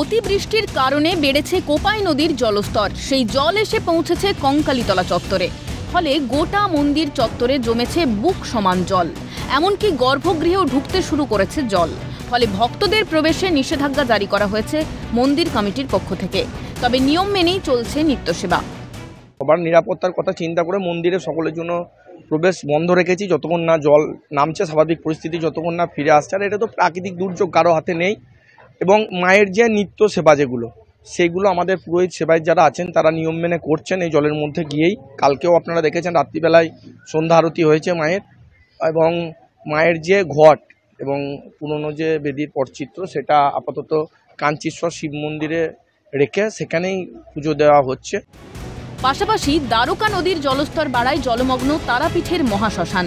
অতিবৃষ্টির কারণে বেড়েছে কোপাই নদীর জলস্তর। সেই জল এসে পৌঁছেছে কঙ্কালীতলা চত্বরে। ফলে গোটা মন্দির চত্বরে জমেছে বুক সমান জল। এমনকি গর্ভগৃহেও ঢুকতে শুরু করেছে জল। ফলে ভক্তদের প্রবেশে নিষেধাজ্ঞা জারি করা হয়েছে মন্দির কমিটির পক্ষ থেকে। তবে নিয়ম মেনেই চলছে নিত্যসেবা। সবার নিরাপত্তার কথা চিন্তা করে মন্দিরে সকলের জন্য প্রবেশ বন্ধ রেখেছি যতক্ষণ না জল নামছে, স্বাভাবিক পরিস্থিতি যতক্ষণ না ফিরে আসছে। আর এটা তো প্রাকৃতিক দুর্যোগ, কারো হাতে নেই। এবং মায়ের যে নিত্য সেবা সেগুলো আমাদের পুরোহিত সেবায় যারা আছেন তারা নিয়ম মেনে করছেন এই জলের মধ্যে গিয়েই। কালকেও আপনারা দেখেছেন রাত্রিবেলায় সন্ধ্যা আরতি হয়েছে মায়ের, এবং মায়ের যে ঘট এবং পুরনো যে বেদির পটচিত্র সেটা আপাতত কাঞ্চীশ্বর শিব মন্দিরে রেখে সেখানেই পুজো দেওয়া হচ্ছে। পাশাপাশি দ্বারকা নদীর জলস্তর বাড়ায় জলমগ্ন তারাপীঠের মহাশ্মশান।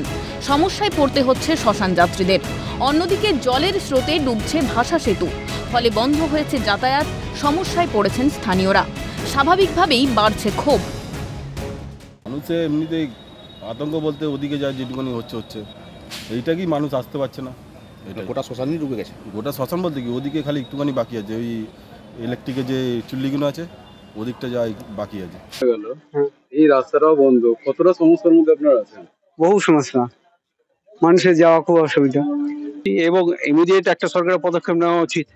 সমস্যায় পড়তে হচ্ছে শ্মশান যাত্রীদের। অন্যদিকে জলের স্রোতে ডুবছে ভাষা সেতু। ফলে বন্ধ হয়েছে যাতায়াত, সমস্যায় পড়েছেন স্থানীয়রা। স্বাভাবিকভাবেই বাড়ছে ক্ষোভ। মানুষে এমনিতেই আতঙ্ক বলতে ওদিকে যায় যেটুকুনি হচ্ছে এইটা কি মানুষ আসতে পারছে না। এটা গোটা শ্মশানই ঢুকে গেছে। গোটা শ্মশান বলতে কি ওদিকে খালি একটুখানি বাকি আছে, ওই ইলেকট্রিকের যে চুল্লিগুলো আছে ওদিকটা যায় বাকি আছে। এই রাস্তাটাও বন্ধ, কতটা সমস্যার মধ্যে আপনারা আছেন? বহু সমস্যা, মানুষের যাওয়া খুব অসুবিধা এবং ইমিডিয়েট একটা সরকারের পদক্ষেপ নেওয়া উচিত।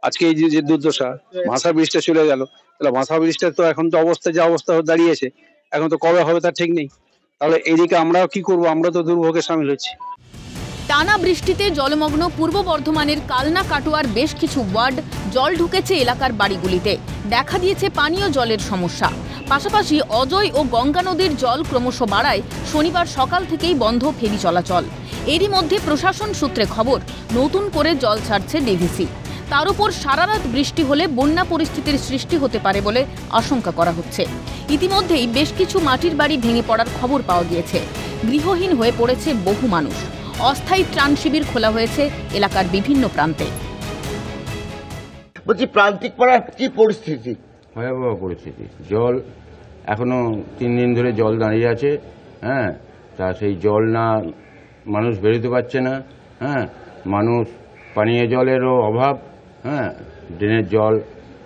আজকে এই যে দুর্দশা, ভাষা ব্রিজটা চলে গেল, তাহলে ভাষা ব্রিজটা তো এখন তো যা অবস্থা দাঁড়িয়েছে, এখন তো কবে হবে তার ঠিক নেই। তাহলে এইদিকে আমরাও কি করবো? আমরা তো দুর্ভোগে সামিল হচ্ছি। টানা বৃষ্টিতে জলমগ্ন পূর্ব বর্ধমানের কালনা কাটোয়ার বেশ কিছু ওয়ার্ড জল ঢুকেছে এলাকার বাড়িগুলিতে। দেখা দিয়েছে পানীয় জলের সমস্যা। পাশাপাশি অজয় ও গঙ্গা নদীর জল ক্রমশ বাড়ায় শনিবার সকাল থেকেই বন্ধ ফেরি চলাচল। এরই মধ্যে প্রশাসন সূত্রে খবর, নতুন করে জল ছাড়ছে ডিভিসি। তার উপর সারারাত বৃষ্টি হলে বন্যা পরিস্থিতির সৃষ্টি হতে পারে বলে আশঙ্কা করা হচ্ছে। ইতিমধ্যেই বেশ কিছু মাটির বাড়ি ভেঙে পড়ার খবর পাওয়া গিয়েছে। গৃহহীন হয়ে পড়েছে বহু মানুষ। অস্থায়ী ত্রাণ শিবির খোলা হয়েছে এলাকার বিভিন্ন প্রান্তে। বলছি, প্রান্তিক পাড়ার কি পরিস্থিতি? ভয়াবহ পরিস্থিতি। জল এখনো 3 দিন ধরে জল দাঁড়িয়ে আছে। তা সেই জল না, মানুষ বেরোতে পারছে না। মানুষ পানীয় জলেরও অভাব। ড্রেনের জল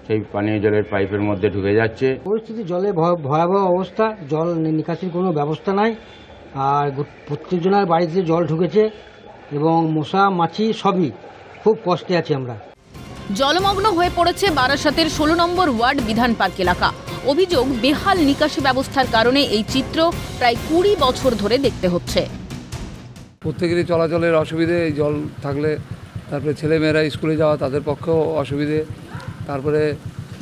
সেই পানীয় জলের পাইপের মধ্যে ঢুকে যাচ্ছে। পরিস্থিতি জলে ভয়াবহ অবস্থা। জল নিকাশির কোনো ব্যবস্থা নাই। আর প্রত্যেকজনের বাড়িতে জল ঢুকেছে এবং মশা মাছি সবই খুব কষ্টে আছি আমরা। জলমগ্ন হয়ে পড়েছে বারাসাতের 16 নম্বর ওয়ার্ড বিধান পার্ক এলাকা। অভিযোগ, বেহাল নিকাশি ব্যবস্থার কারণে এই চিত্র প্রায় 20 বছর ধরে দেখতে হচ্ছে। প্রত্যেকেরই চলাচলের অসুবিধে, এই জল থাকলে। তারপরে ছেলেমেয়েরা স্কুলে যাওয়া তাদের পক্ষেও অসুবিধে। তারপরে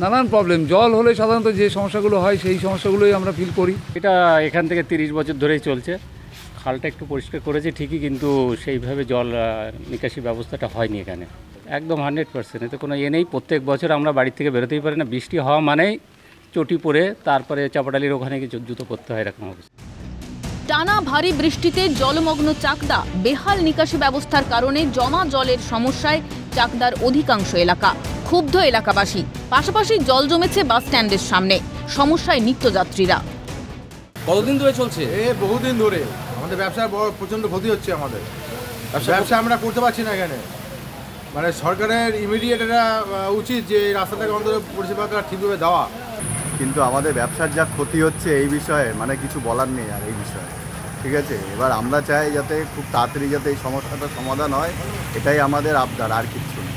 নানান প্রবলেম। জল হলে সাধারণত যে সমস্যাগুলো হয় সেই সমস্যাগুলোই আমরা ফিল করি। এটা এখান থেকে 30 বছর ধরেই চলছে। খালটা একটু পরিষ্কার করেছে ঠিকই, কিন্তু সেইভাবে জল নিকাশি ব্যবস্থাটা হয়নি এখানে। একদম 100%। এতে কোনো নেই। প্রত্যেক বছর আমরা বাড়ি থেকে বেরোতেই পারি না। বৃষ্টি হওয়া মানেই চটি পরে তারপরে চাপাডালির ওখানে গিয়ে জুতো পরতে হয়, এরকম অবস্থা। টানা ভারী বৃষ্টিতে জলমগ্ন চাকদা। বেহাল নিকাশি ব্যবস্থার কারণে জমা জলের সমস্যায় চাকদার অধিকাংশ এলাকা। ক্ষুব্ধ এলাকাবাসী। পাশাপাশি জল জমেছে বাস স্ট্যান্ডের সামনে। সমস্যায় নিত্যযাত্রীরা। কতদিন ধরে চলছে? বহুদিন ধরে আমাদের ব্যবসার প্রচন্ড ক্ষতি হচ্ছে। আমাদের ব্যবসা আমরা করতে পারছি না এখানে। মানে সরকারের ইমিডিয়েট এটা উচিত যে এই রাস্তাটাকে অন্তত পরিষেবাটা ঠিকভাবে দেওয়া। কিন্তু আমাদের ব্যবসার যা ক্ষতি হচ্ছে এই বিষয়ে মানে কিছু বলার নেই আর এই বিষয়ে। ঠিক আছে, এবার আমরা চাই যাতে খুব তাড়াতাড়ি যাতে এই সমস্যাটার সমাধান হয়, এটাই আমাদের আবদার, আর কিছু না।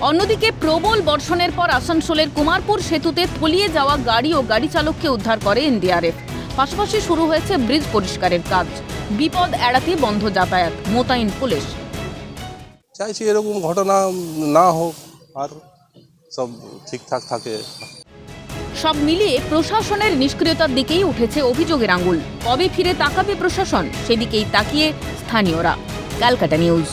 অন্যদিকে প্রবল বর্ষণের পর আসানসোলের কুমারপুর সেতুতে তলিয়ে যাওয়া গাড়ি ও গাড়ি চালককে উদ্ধার করে এনডিআরএফ। পাশাপাশি শুরু হয়েছে ব্রিজ পরিষ্কারের কাজ। বিপদ এড়াতে বন্ধ যাতায়াত, মোতায়েন পুলিশ। চাইছি এরকম ঘটনা না হোক, আর সব ঠিকঠাক থাকে। সব মিলিয়ে প্রশাসনের নিষ্ক্রিয়তার দিকেই উঠেছে অভিযোগের আঙুল। কবে ফিরে তাকাবে প্রশাসন, সেদিকেই তাকিয়ে স্থানীয়রা। ক্যালকাটা নিউজ।